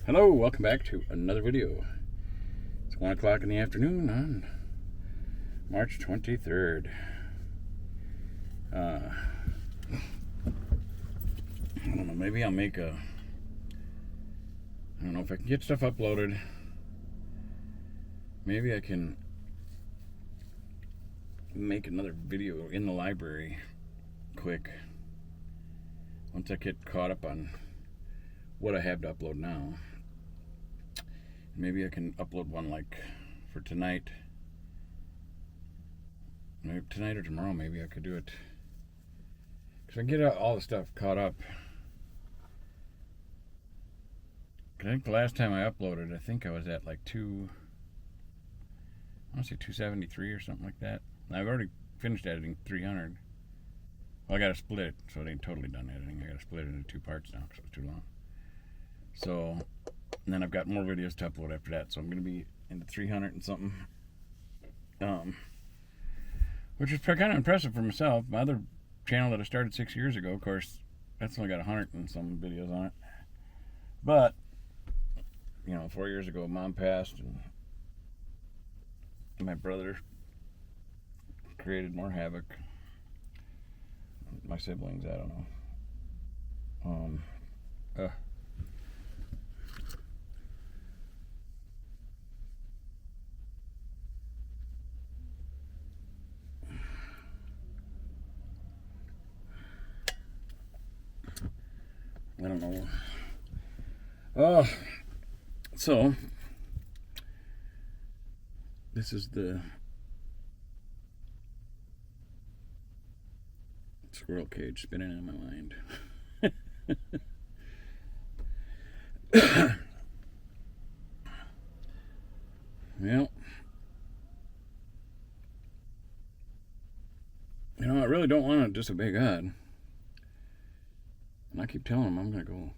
Hello, welcome back to another video. It's 1 o'clock in the afternoon on March 23rd. I don't know, maybe I'll make I don't know if I can get stuff uploaded. Maybe I can make another video in the library quick once I get caught up on what I have to upload now. Maybe I can upload one like for tonight. Maybe tonight or tomorrow, maybe I could do it. Because I can get all the stuff caught up. I think the last time I uploaded, I think I was at like I want to say 273 or something like that. And I've already finished editing 300. Well, I got to split it, so it ain't totally done editing. I got to split it into 2 parts now because it was too long. So, and then I've got more videos to upload after that. So I'm going to be into 300 and something. Which is kind of impressive for myself. My other channel that I started 6 years ago, of course, that's only got 100 and some videos on it. But, 4 years ago, Mom passed, and my brother created more havoc. My siblings, I don't know. I don't know. So this is the squirrel cage spinning in my mind. Well, I really don't want to disobey God. And I keep telling him I'm going to go.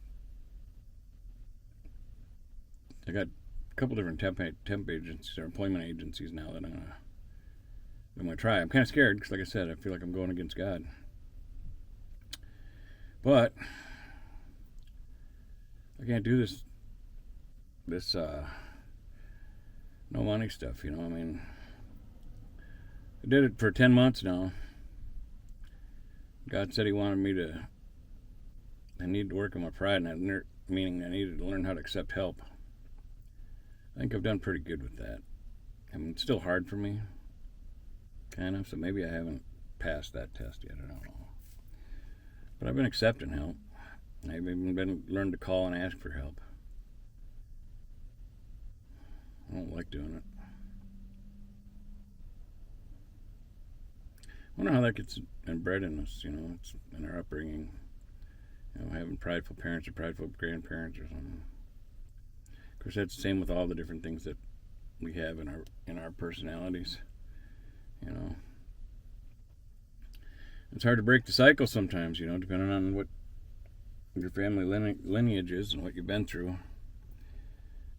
I got a couple different temp agencies or employment agencies now that I'm going to try. I'm kind of scared because, like I said, I feel like I'm going against God. But I can't do this no money stuff, I mean, I did it for 10 months now. God said he wanted me to, I need to work on my pride, and meaning I needed to learn how to accept help. I think I've done pretty good with that. I mean, it's still hard for me, kind of, so maybe I haven't passed that test yet, I don't know. But I've been accepting help. I've even learned to call and ask for help. I don't like doing it. I wonder how that gets inbred in us, it's in our upbringing. Having prideful parents or prideful grandparents or something. Of course, that's the same with all the different things that we have in our personalities. It's hard to break the cycle sometimes, depending on what your family lineage is and what you've been through.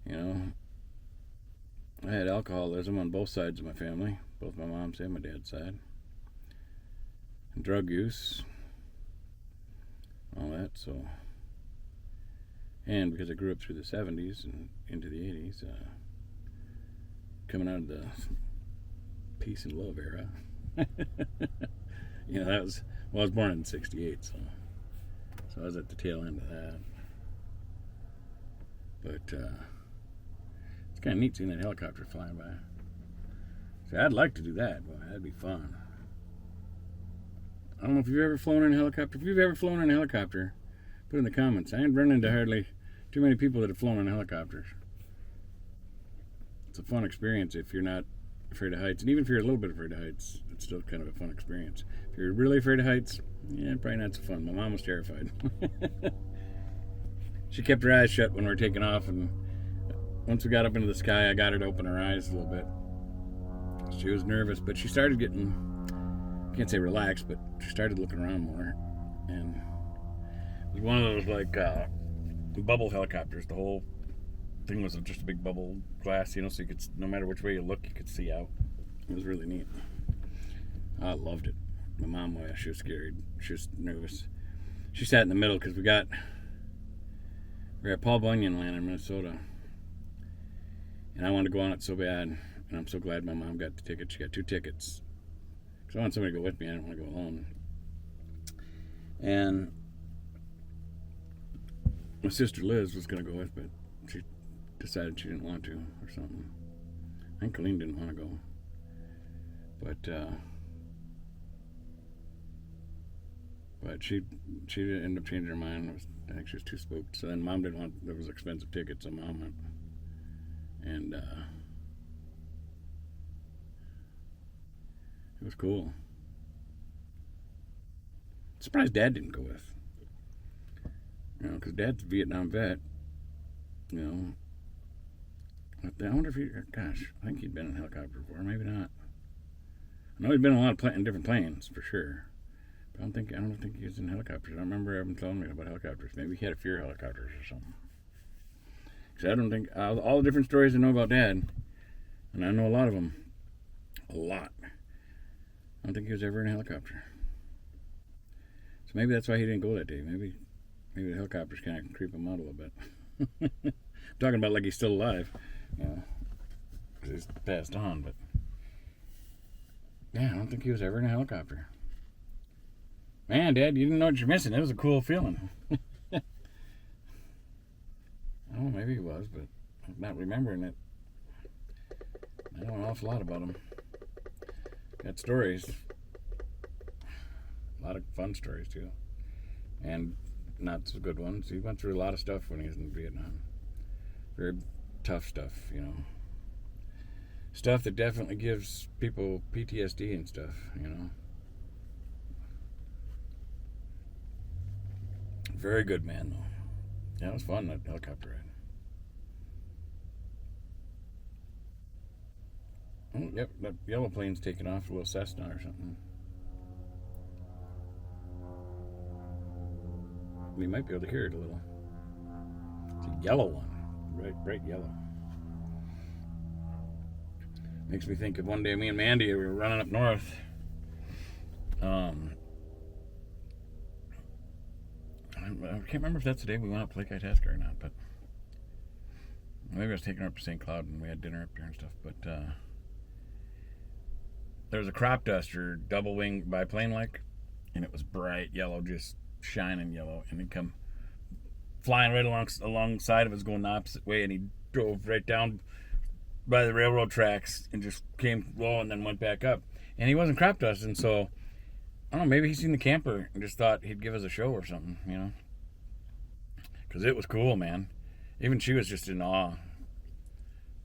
I had alcoholism on both sides of my family, both my mom's and my dad's side. And drug use. All that, so. And because I grew up through the 70s and into the 80s, coming out of the peace and love era. That was, I was born in 68, so I was at the tail end of that. But it's kind of neat seeing that helicopter flying by. See, I'd like to do that. Boy, that'd be fun. I don't know if you've ever flown in a helicopter. If you've ever flown in a helicopter, put in the comments. I ain't run into hardly too many people that have flown in helicopters. It's a fun experience if you're not afraid of heights. And even if you're a little bit afraid of heights, it's still kind of a fun experience. If you're really afraid of heights, probably not so fun. My mom was terrified. She kept her eyes shut when we were taking off, and once we got up into the sky, I got her to open her eyes a little bit. She was nervous, but she started getting, I can't say relaxed, but she started looking around more. And it was one of those like bubble helicopters. The whole thing was just a big bubble glass, so you could, no matter which way you look, you could see out. It was really neat. I loved it. My mom, she was scared. She was nervous. She sat in the middle because we got We're at Paul Bunyan Land in Minnesota, and I wanted to go on it so bad, and I'm so glad my mom got the ticket. She got 2 tickets, because I want somebody to go with me. I didn't want to go alone. And my sister Liz was going to go with, but she decided she didn't want to or something. I think Colleen didn't want to go. But she ended up changing her mind. I think she was too spooked. So then Mom didn't want, there was expensive tickets, so Mom went. And it was cool. Surprised Dad didn't go with. You know, because Dad's a Vietnam vet. You know. I wonder if he, gosh, I think he'd been in a helicopter before. Maybe not. I know he'd been in a lot of in different planes, for sure. But I don't think he was in helicopters. I don't remember him telling me about helicopters. Maybe he had a fear of helicopters or something. Because I don't think, all the different stories I know about Dad, and I know a lot of them, a lot, I don't think he was ever in a helicopter. So maybe that's why he didn't go that day. Maybe the helicopters kind of creep him out a little bit. I'm talking about like he's still alive. Yeah, because he's passed on, but yeah, I don't think he was ever in a helicopter. Man, Dad, you didn't know what you're missing. It was a cool feeling. I don't know, maybe he was, but I'm not remembering it. I know an awful lot about him. Got stories. A lot of fun stories, too. And not so good ones. He went through a lot of stuff when he was in Vietnam. Very tough stuff, you know. Stuff that definitely gives people PTSD and stuff, you know. Very good man, though. Yeah, it was fun, that helicopter ride. Oh, yep, that yellow plane's taking off, a little Cessna or something. We might be able to hear it a little. It's a yellow one, bright yellow. Makes me think of one day me and Mandy, we were running up north. I can't remember if that's the day we went up to Lake Itasca or not, but maybe I was taking her up to St. Cloud and we had dinner up there and stuff. But there was a crop duster, double wing biplane like, and it was bright yellow, just shining yellow, and he'd come flying right alongside of us, going the opposite way, and he drove right down by the railroad tracks and just came low and then went back up. And he wasn't crop dusting, so I don't know, maybe he's seen the camper and just thought he'd give us a show or something, you know? Because it was cool, man. Even she was just in awe.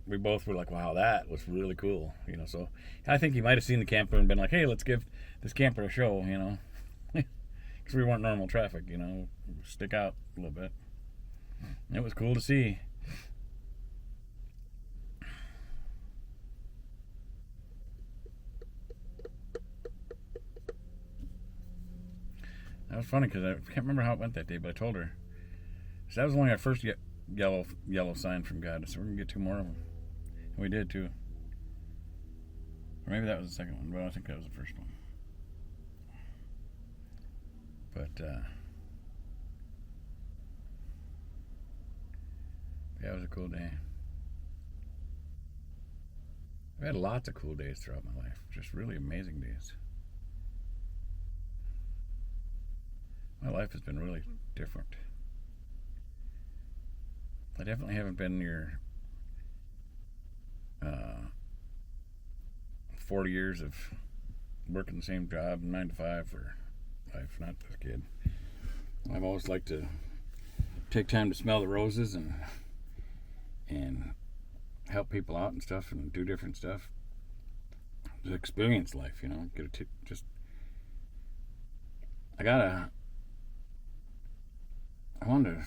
We both were like, wow, that was really cool, you know? So I think he might have seen the camper and been like, hey, let's give this camper a show, you know? Because we weren't normal traffic, you know? Stick out a little bit. It was cool to see. That was funny because I can't remember how it went that day, but I told her. So that was only our first yellow sign from God. So we're going to get 2 more of them. And we did too. Or maybe that was the second one, but I think that was the first one. But, yeah, it was a cool day. I've had lots of cool days throughout my life. Just really amazing days. My life has been really different. I definitely haven't been your 40 years of working the same job, 9 to 5 for life, not this kid. I've always liked to take time to smell the roses and help people out and stuff and do different stuff. Just experience life, you know. I want to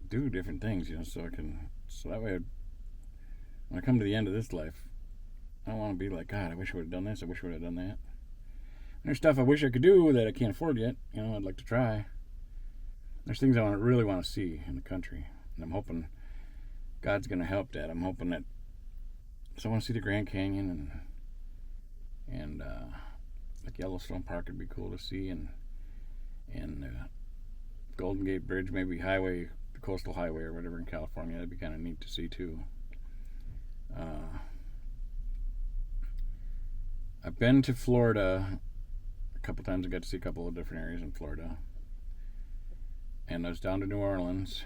do different things, you know, so that way when I come to the end of this life, I don't want to be like, God, I wish I would have done this, I wish I would have done that. There's stuff I wish I could do that I can't afford yet, you know, I'd like to try. There's things I really want to see in the country, and I'm hoping God's going to help that. I'm hoping that, so I want to see the Grand Canyon and like Yellowstone Park would be cool to see, and Golden Gate Bridge, maybe the coastal highway or whatever in California. That'd be kind of neat to see too. I've been to Florida a couple times. I got to see a couple of different areas in Florida. And I was down to New Orleans.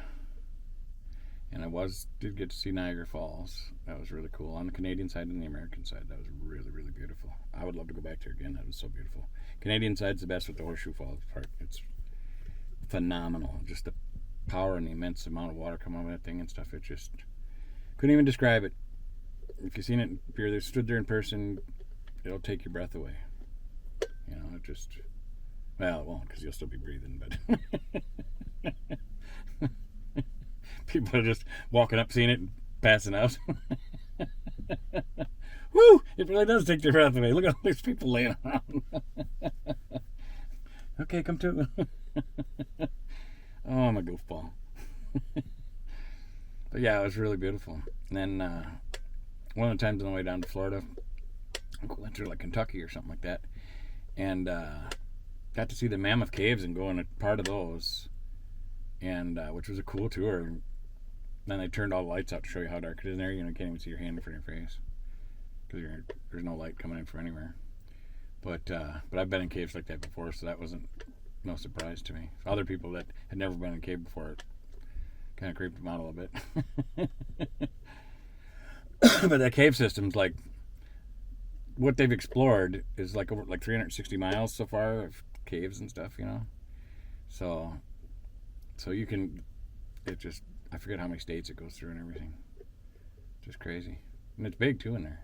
And I did get to see Niagara Falls. That was really cool. On the Canadian side and the American side, that was really, really beautiful. I would love to go back there again. That was so beautiful. Canadian side's the best with the Horseshoe Falls part. It's phenomenal. Just the power and the immense amount of water coming out of that thing and stuff. It just couldn't even describe it. If you've seen it, if you're there, stood there in person, it'll take your breath away. You know, it just, well, it won't because you'll still be breathing, but people are just walking up, seeing it, and passing out. Woo! It really does take their breath away. Look at all these people laying around. Okay, come to. Oh, I'm a goofball. But yeah, it was really beautiful. And then one of the times on the way down to Florida, I went through like Kentucky or something like that, and got to see the Mammoth Caves and go in a part of those, and which was a cool tour. And then they turned all the lights out to show you how dark it is in there. You know, you can't even see your hand in front of your face because there's no light coming in from anywhere. But I've been in caves like that before, so that wasn't no surprise to me. For other people that had never been in a cave before, it kind of creeped them out a little bit. But that cave system's like, what they've explored is like over like 360 miles so far of caves and stuff, you know. So you can, it just, I forget how many states it goes through and everything. Just crazy. And it's big too in there.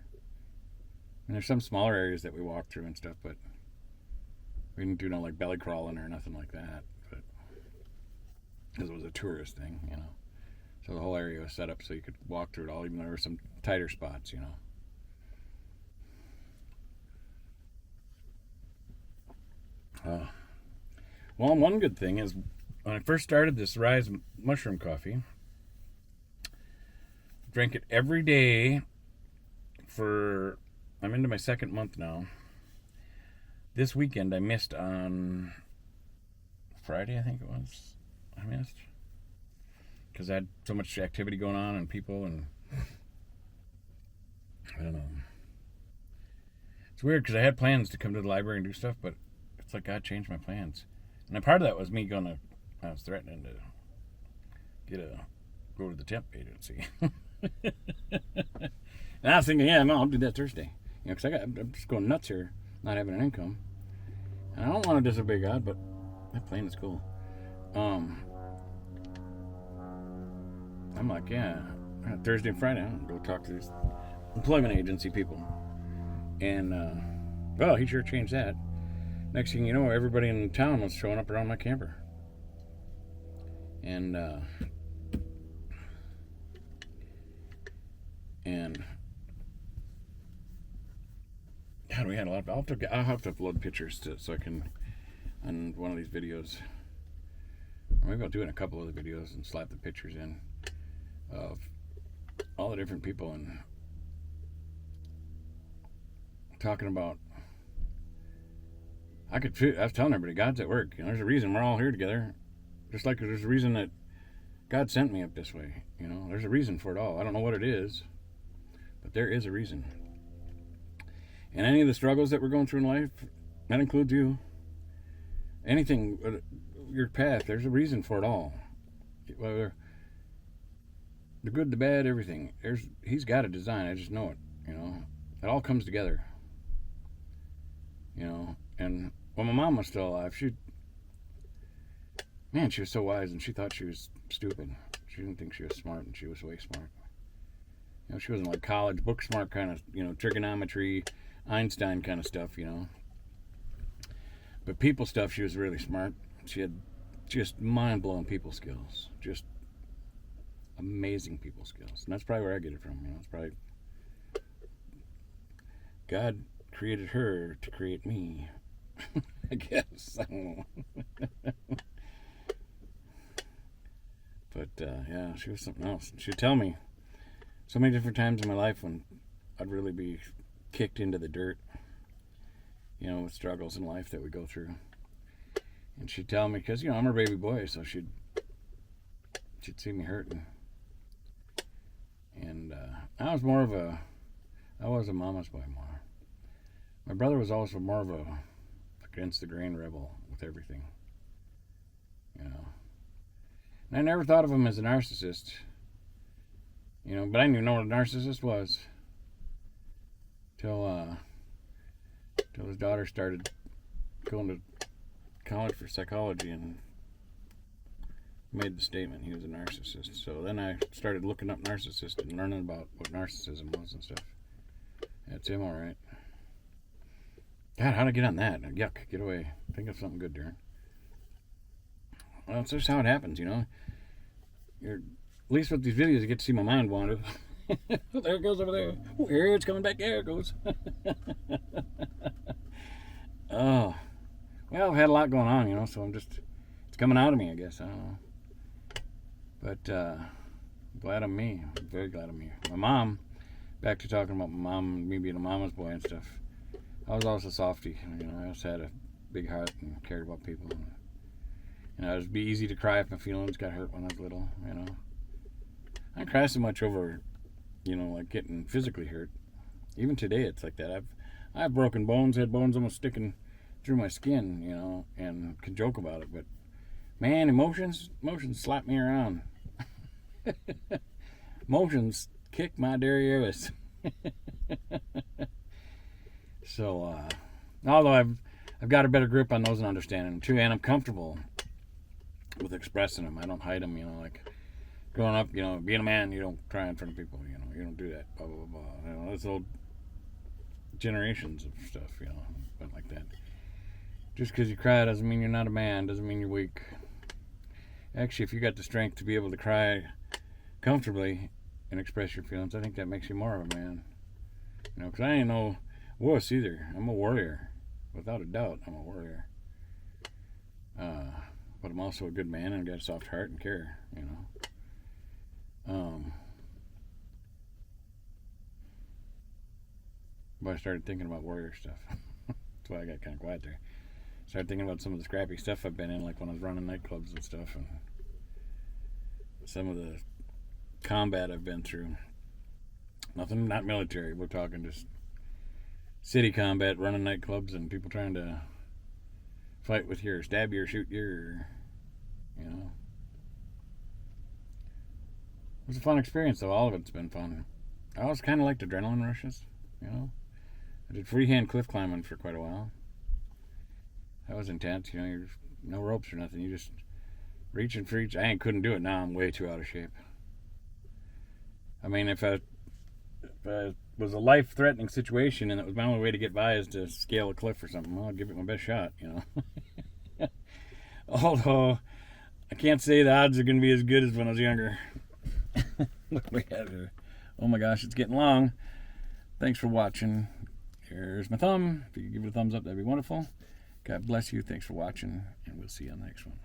And there's some smaller areas that we walked through and stuff, but we didn't do no like belly crawling or nothing like that. But because it was a tourist thing, you know. So the whole area was set up so you could walk through it all, even though there were some tighter spots, you know. Well, one good thing is when I first started this Rise mushroom coffee, drank it every day for, I'm into my second month now. This weekend I missed on Friday, I think it was. I missed because I had so much activity going on and people, and I don't know. It's weird because I had plans to come to the library and do stuff, but it's like God changed my plans. And a part of that was me I was threatening to go to the temp agency. And I was thinking, yeah, no, I'll do that Thursday. You know, because I'm just going nuts here, not having an income. And I don't want to disobey God, but that plane is cool. I'm like, yeah, Thursday and Friday, I'm going to go talk to these employment agency people. And, well, he sure changed that. Next thing you know, everybody in town was showing up around my camper. And God, we had a lot of, I'll have to upload pictures so I can, on one of these videos, or maybe I'll do it in a couple of the videos and slap the pictures in of all the different people and talking about, I was telling everybody, God's at work. You know, there's a reason we're all here together. Just like there's a reason that God sent me up this way. You know, there's a reason for it all. I don't know what it is, but there is a reason. And any of the struggles that we're going through in life, that includes you. Anything, your path, there's a reason for it all. Whether the good, the bad, everything. He's got a design. I just know it. You know, it all comes together. You know, and when my mom was still alive, she was so wise, and she thought she was stupid. She didn't think she was smart, and she was way smart. You know, she wasn't like college book smart kind of, you know, trigonometry, Einstein kind of stuff, you know. But people stuff, she was really smart. She had just mind-blowing people skills. Just amazing people skills. And that's probably where I get it from, you know. It's probably God created her to create me. I guess. I don't know. But, yeah, she was something else. She'd tell me so many different times in my life when I'd really be kicked into the dirt, you know, with struggles in life that we go through. And she'd tell me, because, you know, I'm her baby boy, so she'd she'd see me hurting. And I was a mama's boy more. My brother was also more of a against the grain rebel with everything. You know. And I never thought of him as a narcissist. You know, but I didn't even know what a narcissist was. Till his daughter started going to college for psychology and made the statement he was a narcissist. So then I started looking up narcissist and learning about what narcissism was and stuff. That's him, all right. God, how'd I get on that? Yuck, get away. Think of something good, Darren. Well, it's just how it happens, you know. At least with these videos, you get to see my mind wander. There it goes over there. Oh, here it's coming back. There it goes. Oh. Well, I've had a lot going on, you know, so it's coming out of me, I guess. I don't know. But glad I'm me. I'm very glad I'm me. My mom, back to talking about my mom and me being a mama's boy and stuff. I was also a softie. You know, I also had a big heart and cared about people. And it would be easy to cry if my feelings got hurt when I was little, you know. I didn't cry so much over, you know, like getting physically hurt. Even today, it's like that. I have broken bones, had bones almost sticking through my skin, you know, and can joke about it. But man, emotions slap me around. Emotions kick my derrieres. So, although I've got a better grip on those and understanding them too, and I'm comfortable with expressing them. I don't hide them, you know, like growing up, you know, being a man, you don't cry in front of people, you know, you don't do that, blah, blah, blah. You know, that's old generations of stuff, you know, went like that. Just because you cry doesn't mean you're not a man, doesn't mean you're weak. Actually, if you got the strength to be able to cry comfortably and express your feelings, I think that makes you more of a man. You know, because I ain't no wuss either. I'm a warrior. Without a doubt, I'm a warrior. But I'm also a good man and I've got a soft heart and care, you know. But I started thinking about warrior stuff. That's why I got kind of quiet there. Started thinking about some of the scrappy stuff I've been in, like when I was running nightclubs and stuff, and some of the combat I've been through. Nothing, not military. We're talking just city combat, running nightclubs, and people trying to fight with you, or stab you, or shoot you, or, you know. It was a fun experience, though. All of it's been fun. I always kind of liked adrenaline rushes, you know. I did freehand cliff climbing for quite a while. That was intense, you know. You're no ropes or nothing. You just reaching for each. I couldn't do it now. I'm way too out of shape. I mean, if I was a life-threatening situation and it was my only way to get by is to scale a cliff or something, well, I'd give it my best shot, you know. Although, I can't say the odds are going to be as good as when I was younger. Oh my gosh, it's getting long. Thanks for watching. Here's my thumb. If you could give it a thumbs up, that'd be wonderful. God bless you. Thanks for watching, and we'll see you on the next one.